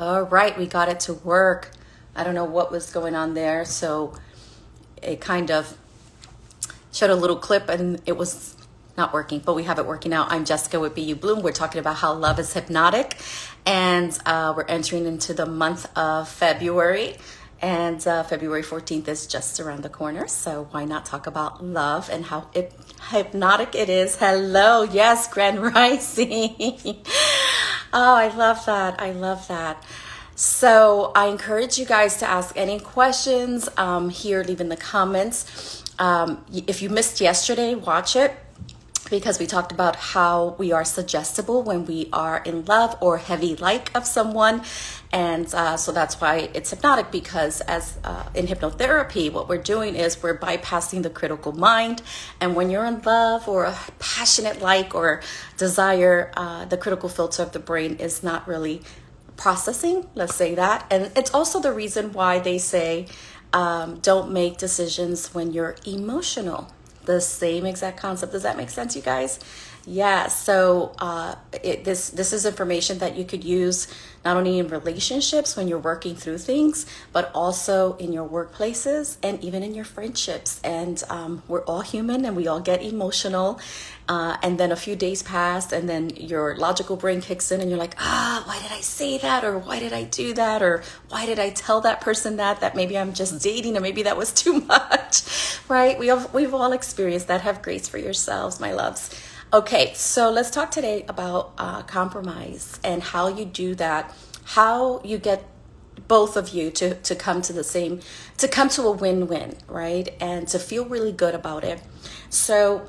All right, we got it to work. I don't know what was going on there, so it kind of showed a little clip and it was not working, but we have it working out. I'm Jessica with BU Bloom. We're talking about how love is hypnotic, and we're entering into the month of February, and February 14th is just around the corner, so why not talk about love and how hypnotic it is. Hello, yes, Grand Rising. Oh, I love that. I love that. So I encourage you guys to ask any questions here, leave in the comments. If you missed yesterday, watch it, because we talked about how we are suggestible when we are in love or heavy like of someone. And so that's why it's hypnotic, because as in hypnotherapy, what we're doing is we're bypassing the critical mind. And when you're in love or a passionate like or desire, the critical filter of the brain is not really processing, let's say that. And it's also the reason why they say don't make decisions when you're emotional. The same exact concept. Does that make sense, you guys? Yeah. So this is information that you could use not only in relationships when you're working through things, but also in your workplaces and even in your friendships. And we're all human and we all get emotional. And then a few days pass and then your logical brain kicks in and you're like, why did I say that? Or why did I do that? Or why did I tell that person that maybe I'm just dating, or maybe that was too much, right? We've all experienced that. Have grace for yourselves, my loves. Okay, so let's talk today about compromise and how you do that, how you get both of you to come to a win-win, right? And to feel really good about it. So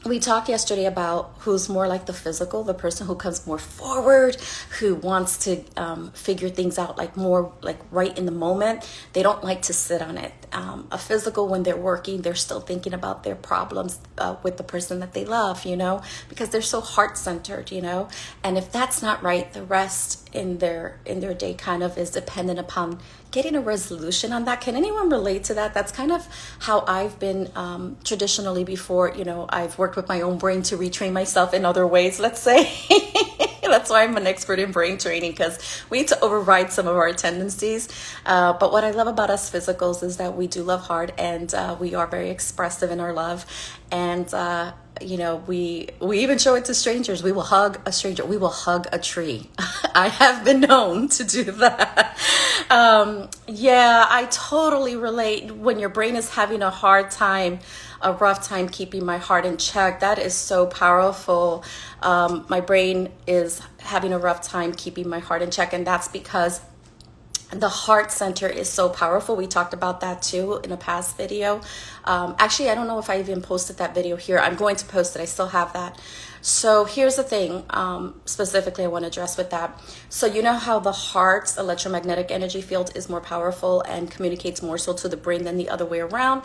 we talked yesterday about who's more like the physical, the person who comes more forward, who wants to figure things out like more like right in the moment. They don't like to sit on it. A physical, when they're working, they're still thinking about their problems with the person that they love, because they're so heart-centered, And if that's not right, the rest in their day kind of is dependent upon getting a resolution on that. Can anyone relate to that? That's kind of how I've been traditionally before. I've worked with my own brain to retrain myself in other ways, let's say. That's why I'm an expert in brain training, because we need to override some of our tendencies. But what I love about us physicals is that we do love hard, and we are very expressive in our love. And we even show it to strangers. We will hug a stranger. We will hug a tree. I have been known to do that. Yeah, I totally relate. When your brain is having a rough time keeping my heart in check, that is so powerful. My brain is having a rough time keeping my heart in check, and that's because the heart center is so powerful. We talked about that too in a past video. Actually, I don't know if I even posted that video here. I'm going to post it. I still have that. So here's the thing, specifically I want to address with that. So you know how the heart's electromagnetic energy field is more powerful and communicates more so to the brain than the other way around.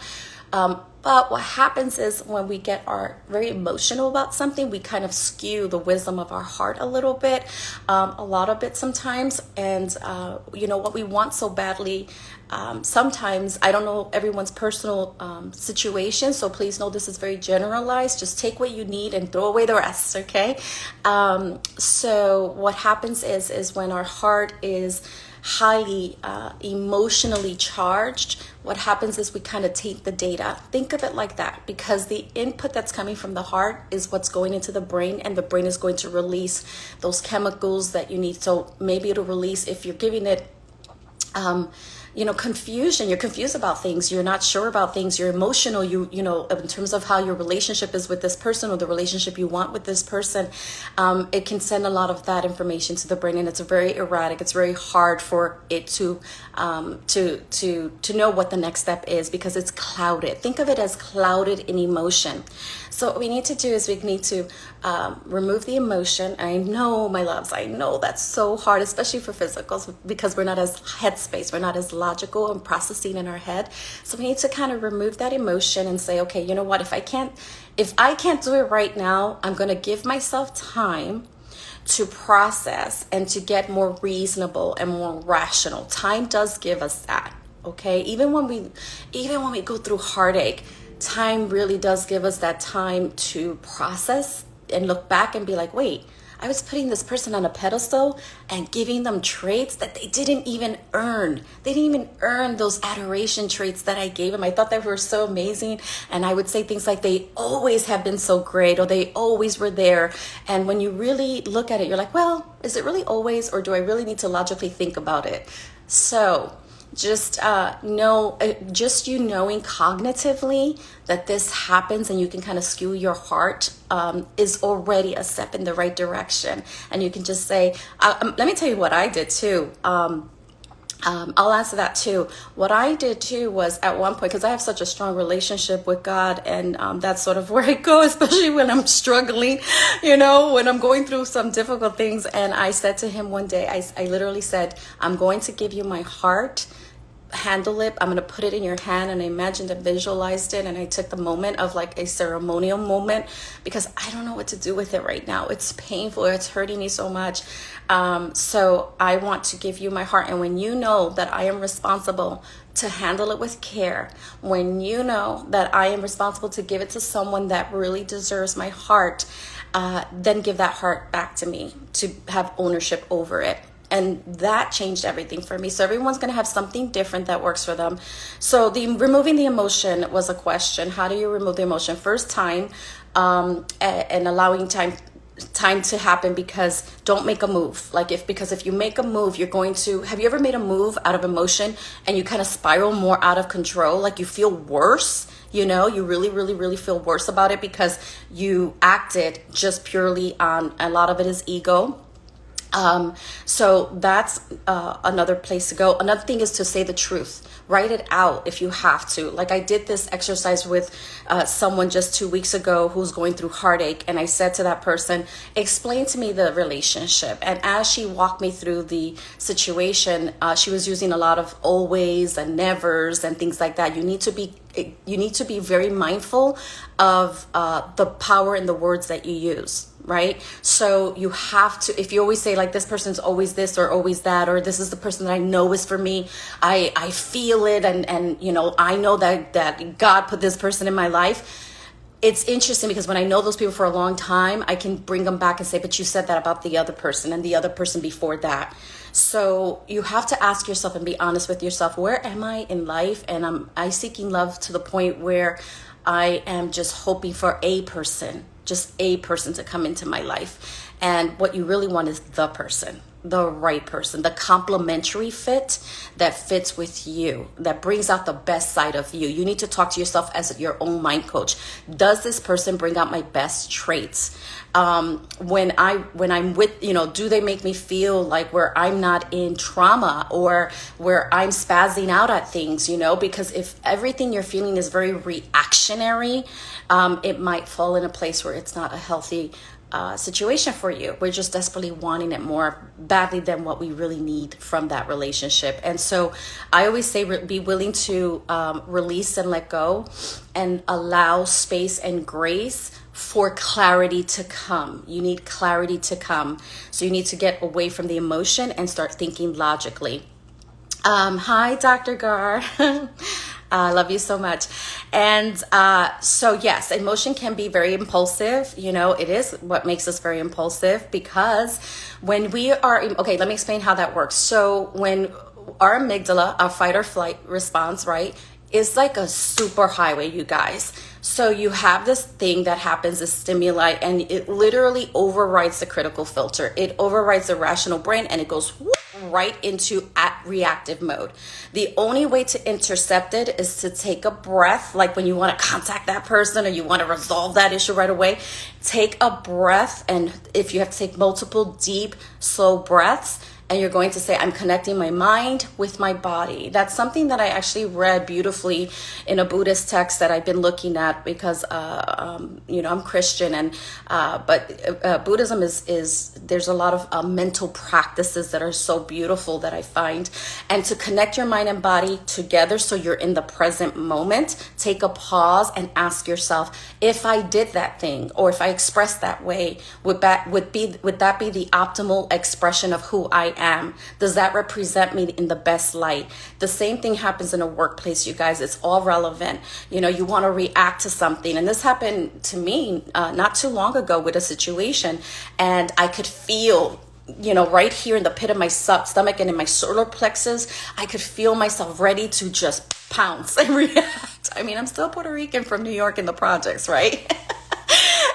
But what happens is when we get very emotional about something, we kind of skew the wisdom of our heart a little bit, a lot of it sometimes. And, what we want so badly, sometimes, I don't know everyone's personal situation, so please know this is very generalized. Just take what you need and throw away the rest, okay? So what happens is when our heart is highly emotionally charged, what happens is we kind of take the data. Think of it like that, because the input that's coming from the heart is what's going into the brain, and the brain is going to release those chemicals that you need. So maybe it'll release, if you're giving it confusion, you're confused about things, you're not sure about things, you're emotional, in terms of how your relationship is with this person or the relationship you want with this person, it can send a lot of that information to the brain, and it's very erratic. It's very hard for it to know what the next step is, because it's clouded. Think of it as clouded in emotion. So what we need to do is we need to remove the emotion. I know, my loves, I know that's so hard, especially for physicals, because we're not as headspace, we're not as logical and processing in our head. So we need to kind of remove that emotion and say, okay, you know what, if I can't do it right now, I'm going to give myself time to process and to get more reasonable and more rational. Time does give us that, okay? Even when we go through heartache, time really does give us that time to process and look back and be like, wait, I was putting this person on a pedestal and giving them traits that they didn't even earn. They didn't even earn those adoration traits that I gave them. I thought they were so amazing. And I would say things like, they always have been so great, or they always were there. And when you really look at it, you're like, well, is it really always, or do I really need to logically think about it? So just just you knowing cognitively that this happens and you can kind of skew your heart is already a step in the right direction. And you can just say, let me tell you what I did too. I'll answer that too. What I did too was, at one point, because I have such a strong relationship with God, and that's sort of where I go, especially when I'm struggling, when I'm going through some difficult things. And I said to him one day, I literally said, I'm going to give you my heart. Handle it. I'm going to put it in your hand. And I imagined and visualized it. And I took the moment of like a ceremonial moment, because I don't know what to do with it right now. It's painful. It's hurting me so much. So I want to give you my heart. And when you know that I am responsible to handle it with care, when you know that I am responsible to give it to someone that really deserves my heart, then give that heart back to me to have ownership over it. And that changed everything for me. So everyone's going to have something different that works for them. So removing the emotion was a question. How do you remove the emotion? First, time, and allowing time to happen, because don't make a move. Because if you make a move, you're going to, have you ever made a move out of emotion and you kind of spiral more out of control? Like you feel worse, you really, really, really feel worse about it because you acted just purely on, a lot of it is ego. So that's another place to go. Another thing is to say the truth. Write it out if you have to. Like I did this exercise with someone just 2 weeks ago who's going through heartache. And I said to that person, explain to me the relationship. And as she walked me through the situation, she was using a lot of always and nevers and things like that. You need to be very mindful of the power in the words that you use. Right? So you have to, if you always say like, this person's always this or always that, or this is the person that I know is for me, I feel it. And I know that God put this person in my life. It's interesting because when I know those people for a long time, I can bring them back and say, but you said that about the other person and the other person before that. So you have to ask yourself and be honest with yourself. Where am I in life? And am I seeking love to the point where I am just hoping for a person to come into my life? And what you really want is the person, the right person, the complementary fit that fits with you, that brings out the best side of you. You need to talk to yourself as your own mind coach. Does this person bring out my best traits? When I'm with, do they make me feel like where I'm not in trauma or where I'm spazzing out at things, because if everything you're feeling is very reactionary, it might fall in a place where it's not a healthy situation for you. We're just desperately wanting it more badly than what we really need from that relationship. And so I always say, be willing to release and let go and allow space and grace for clarity to come. You need clarity to come. So you need to get away from the emotion and start thinking logically. Hi, Dr. Gar. I love you so much. And so yes, emotion can be very impulsive. It is what makes us very impulsive, because when we are, okay, let me explain how that works. So when our amygdala, our fight or flight response, right, is like a super highway, you guys. So you have this thing that happens, this stimuli, and it literally overrides the critical filter. It overrides the rational brain, and it goes right into reactive mode. The only way to intercept it is to take a breath, like when you want to contact that person or you want to resolve that issue right away. Take a breath, and if you have to take multiple deep, slow breaths, and you're going to say, I'm connecting my mind with my body. That's something that I actually read beautifully in a Buddhist text that I've been looking at because, I'm Christian, and but Buddhism is there's a lot of mental practices that are so beautiful that I find. And to connect your mind and body together so you're in the present moment, take a pause and ask yourself, if I did that thing or if I expressed that way, would that be the optimal expression of who I am? Does that represent me in the best light? The same thing happens in a workplace, you guys. It's all relevant. You know, you want to react to something. And this happened to me not too long ago with a situation. And I could feel, you know, right here in the pit of my stomach and in my solar plexus, I could feel myself ready to just pounce and react. I mean, I'm still Puerto Rican from New York in the projects, right?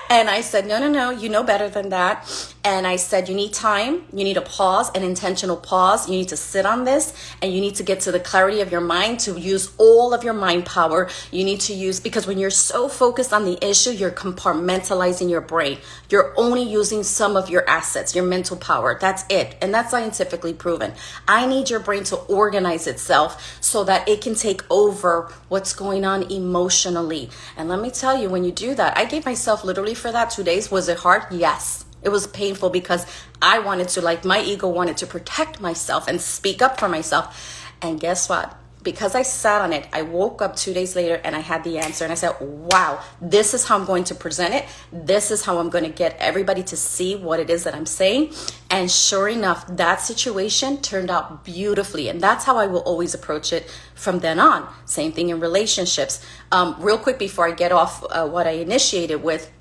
And I said, no, you know better than that. And I said, you need time, you need a pause, an intentional pause. You need to sit on this, and you need to get to the clarity of your mind to use all of your mind power. You need to use, because when you're so focused on the issue, you're compartmentalizing your brain. You're only using some of your assets, your mental power. That's it. And that's scientifically proven. I need your brain to organize itself so that it can take over what's going on emotionally. And let me tell you, when you do that, I gave myself literally for that 2 days. Was it hard? Yes. It was painful because I wanted to, like, my ego wanted to protect myself and speak up for myself. And guess what? Because I sat on it, I woke up 2 days later and I had the answer. And I said, wow, this is how I'm going to present it. This is how I'm going to get everybody to see what it is that I'm saying. And sure enough, that situation turned out beautifully. And that's how I will always approach it from then on. Same thing in relationships. Real quick before I get off what I initiated with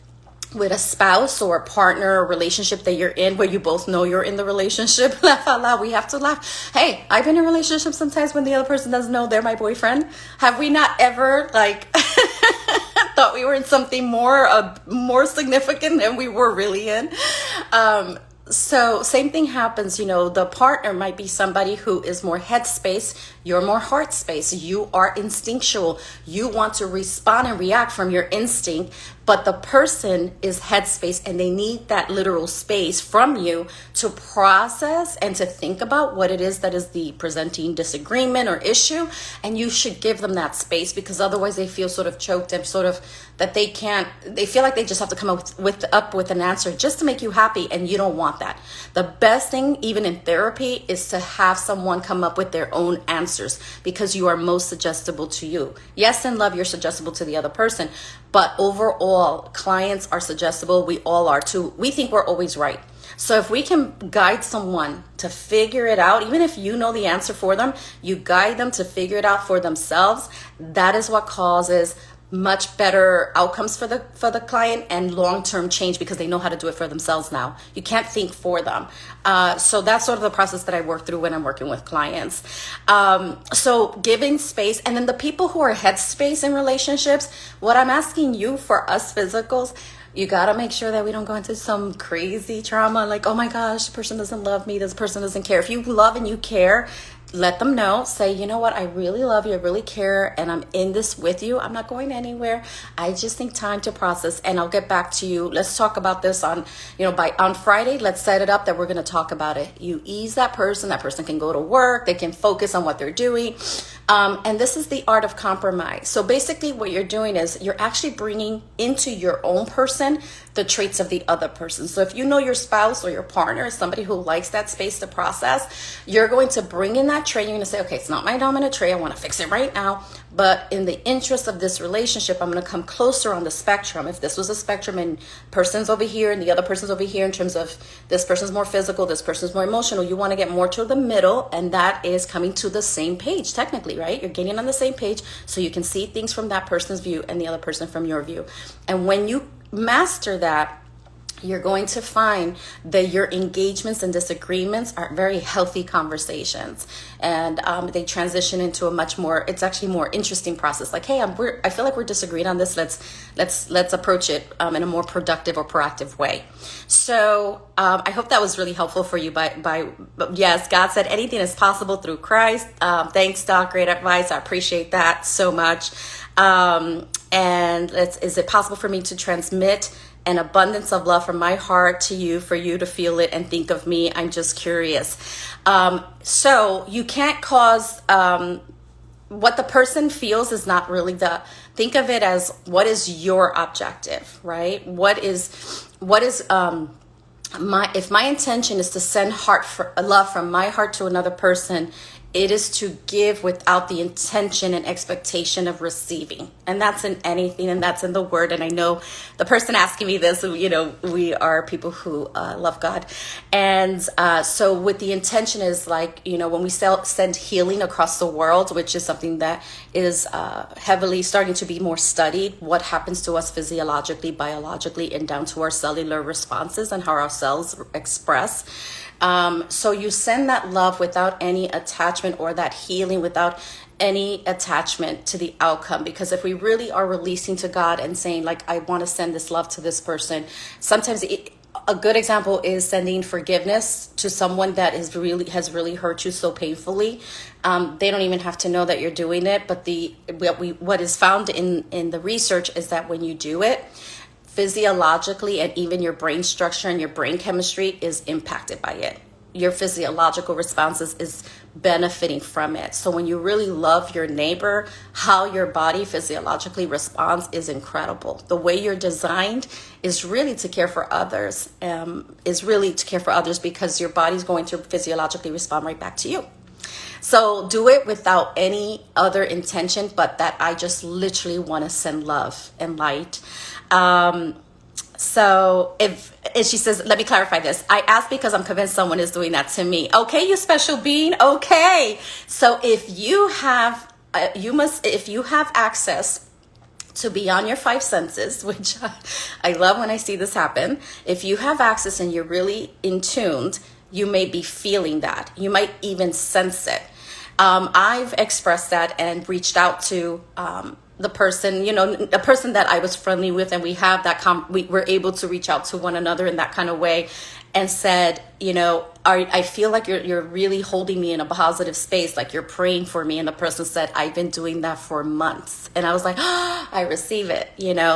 a spouse or a partner or relationship that you're in, where you both know you're in the relationship. Laugh out loud. We have to laugh. Hey, I've been in relationships sometimes when the other person doesn't know they're my boyfriend. Have we not ever thought we were in something more significant than we were really in? So same thing happens, you know, the partner might be somebody who is more head space, you're more heart space. You are instinctual. You want to respond and react from your instinct, but the person is head space and they need that literal space from you to process and to think about what it is that is the presenting disagreement or issue. And you should give them that space, because otherwise they feel sort of choked and sort of that they feel like they just have to come up with an answer just to make you happy. And you don't want that. The best thing, even in therapy, is to have someone come up with their own answers, because you are most suggestible to you. Yes, in love, you're suggestible to the other person, but overall, clients are suggestible. We all are too. We think we're always right. So if we can guide someone to figure it out, even if you know the answer for them, you guide them to figure it out for themselves. That is what causes much better outcomes for the client and long-term change, because they know how to do it for themselves now. You can't think for them. So that's sort of the process that I work through when I'm working with clients. So giving space, and then the people who are headspace in relationships, what I'm asking you, for us physicals, you got to make sure that we don't go into some crazy trauma like, oh my gosh, this person doesn't love me, this person doesn't care. If you love and you care, let them know. Say, you know what, I really love you, I really care, and I'm in this with you. I'm not going anywhere. I just need time to process, and I'll get back to you. Let's talk about this on Friday. Let's set it up that we're going to talk about it. You ease that person. That person can go to work. They can focus on what they're doing. And this is the art of compromise. So basically what you're doing is you're actually bringing into your own person the traits of the other person. So if you know your spouse or your partner is somebody who likes that space to process, you're going to bring in that trait. You're going to say, okay, it's not my dominant trait. I want to fix it right now. But in the interest of this relationship, I'm going to come closer on the spectrum. If this was a spectrum and person's over here and the other person's over here, in terms of this person's more physical, this person's more emotional, you want to get more to the middle. And that is coming to the same page, technically, right? You're getting on the same page so you can see things from that person's view and the other person from your view. And when you master that, you're going to find that your engagements and disagreements are very healthy conversations, and they transition into a much more, it's actually more interesting process. Like, hey, I feel like we're disagreeing on this. Let's approach it in a more productive or proactive way. So I hope that was really helpful for you. Yes, God said anything is possible through Christ. Thanks, Doc. Great advice. I appreciate that so much. And is it possible for me to transmit an abundance of love from my heart to you, for you to feel it and think of me? I'm just curious. So you can't cause, what the person feels is not really think of it as, what is your objective, right? If my intention is to send love from my heart to another person, It is to give without the intention and expectation of receiving. And that's in anything, and that's in the word. And I know the person asking me this, we are people who love God. And so with the intention is like, when we send healing across the world, which is something that is heavily starting to be more studied, what happens to us physiologically, biologically, and down to our cellular responses and how our cells express. So you send that love without any attachment, or that healing without any attachment to the outcome. Because if we really are releasing to God and saying, like, I want to send this love to this person, sometimes a good example is sending forgiveness to someone that has really hurt you so painfully. They don't even have to know that you're doing it. But what is found in the research is that when you do it, physiologically, and even your brain structure and your brain chemistry is impacted by it. Your physiological responses is benefiting from it. So when you really love your neighbor, how your body physiologically responds is incredible. The way you're designed is really to care for others, because your body's going to physiologically respond right back to you. So do it without any other intention, but that I just literally want to send love and light. So if she says, let me clarify this. I asked because I'm convinced someone is doing that to me. Okay, you special being. Okay. So if you have access to beyond your five senses, which I love when I see this happen. If you have access and you're really in tuned, you may be feeling that. You might even sense it. I've expressed that and reached out to the person, a person that I was friendly with, and we have that we were able to reach out to one another in that kind of way, and said, I feel like you're really holding me in a positive space, like you're praying for me. And the person said, I've been doing that for months. And I was like, I receive it,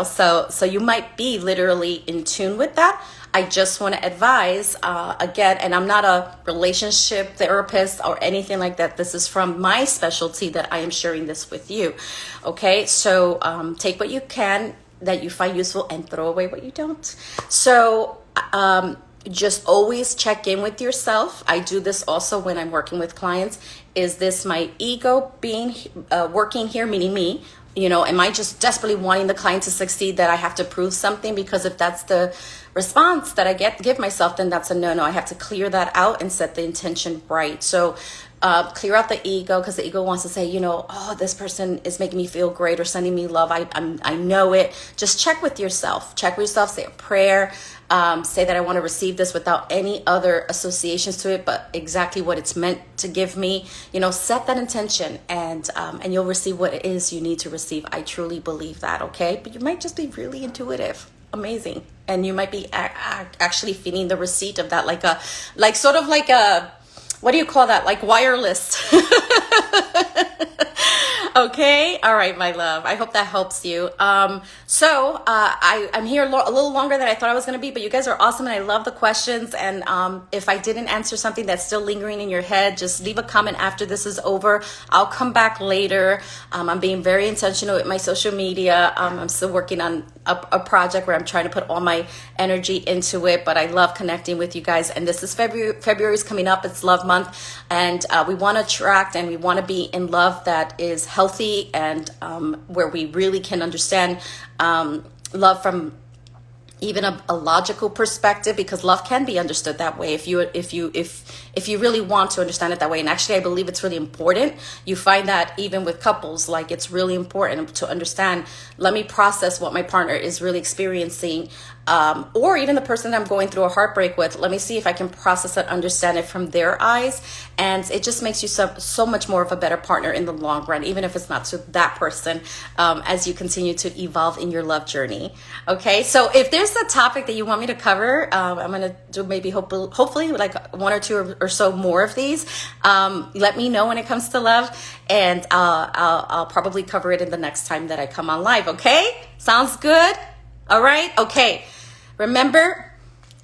so you might be literally in tune with that. I just want to advise, again, and I'm not a relationship therapist or anything like that. This is from my specialty that I am sharing this with you. Okay, so take what you can that you find useful and throw away what you don't. So just always check in with yourself. I do this also when I'm working with clients. Is this my ego being working here, meaning me? Am I just desperately wanting the client to succeed, that I have to prove something? Because if that's the response that I give myself, then that's a no. I have to clear that out and set the intention right. So clear out the ego, because the ego wants to say, this person is making me feel great or sending me love. I know it. Just check with yourself. Say a prayer. Say that I want to receive this without any other associations to it, but exactly what it's meant to give me. Set that intention, and you'll receive what it is you need to receive. I truly believe that. Okay, but you might just be really intuitive. Amazing. And you might be actually feeling the receipt of that, like what do you call that? Like wireless. Okay. All right, my love. I hope that helps you. I'm here a little longer than I thought I was going to be, but you guys are awesome, and I love the questions. And if I didn't answer something that's still lingering in your head, just leave a comment after this is over. I'll come back later. I'm being very intentional with my social media. I'm still working on a project where I'm trying to put all my energy into it, but I love connecting with you guys. And this is February is coming up. It's Love Month, and we want to attract and we want to be in love that is healthy, and where we really can understand love from even a logical perspective, because love can be understood that way if you really want to understand it that way. And actually, I believe it's really important. You find that even with couples, like, it's really important to understand, let me process what my partner is really experiencing, or even the person that I'm going through a heartbreak with. Let me see if I can process and understand it from their eyes. And it just makes you so much more of a better partner in the long run, even if it's not to that person, as you continue to evolve in your love journey. Okay, so if there's a topic that you want me to cover, I'm going to do maybe hopefully like one or two or so more of these. Let me know when it comes to love, and I'll probably cover it in the next time that I come on live. Okay, sounds good. All right. Okay. Remember,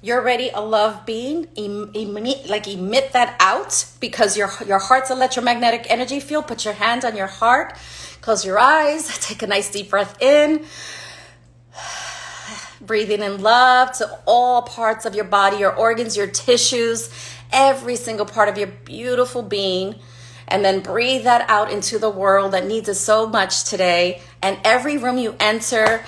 you're already a love being. Emit that out, because your heart's electromagnetic energy field. Put your hand on your heart. Close your eyes. Take a nice deep breath in. Breathing in love to all parts of your body, your organs, your tissues, every single part of your beautiful being. and then breathe that out into the world that needs it so much today. And every room you enter,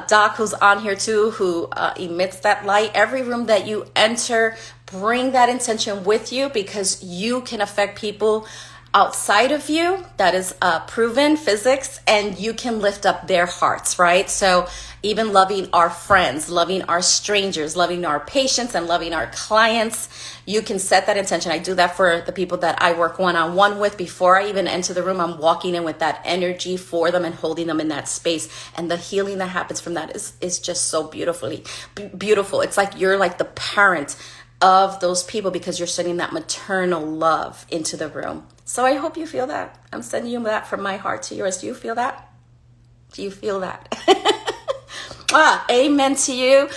Doc, who's on here too, who emits that light, every room that you enter, bring that intention with you, because you can affect people outside of you. That is proven physics, and you can lift up their hearts, right? So even loving our friends, loving our strangers, loving our patients, and loving our clients, you can set that intention. I do that for the people that I work one-on-one with. Before I even enter the room, I'm walking in with that energy for them and holding them in that space. And the healing that happens from that is just so beautiful. It's like you're like the parent of those people, because you're sending that maternal love into the room. So I hope you feel that. I'm sending you that from my heart to yours. Do you feel that? Do you feel that? Amen to you.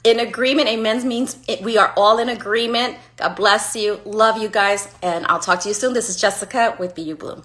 In agreement. Amen means we are all in agreement. God bless you. Love you guys. And I'll talk to you soon. This is Jessica with Be You Bloom.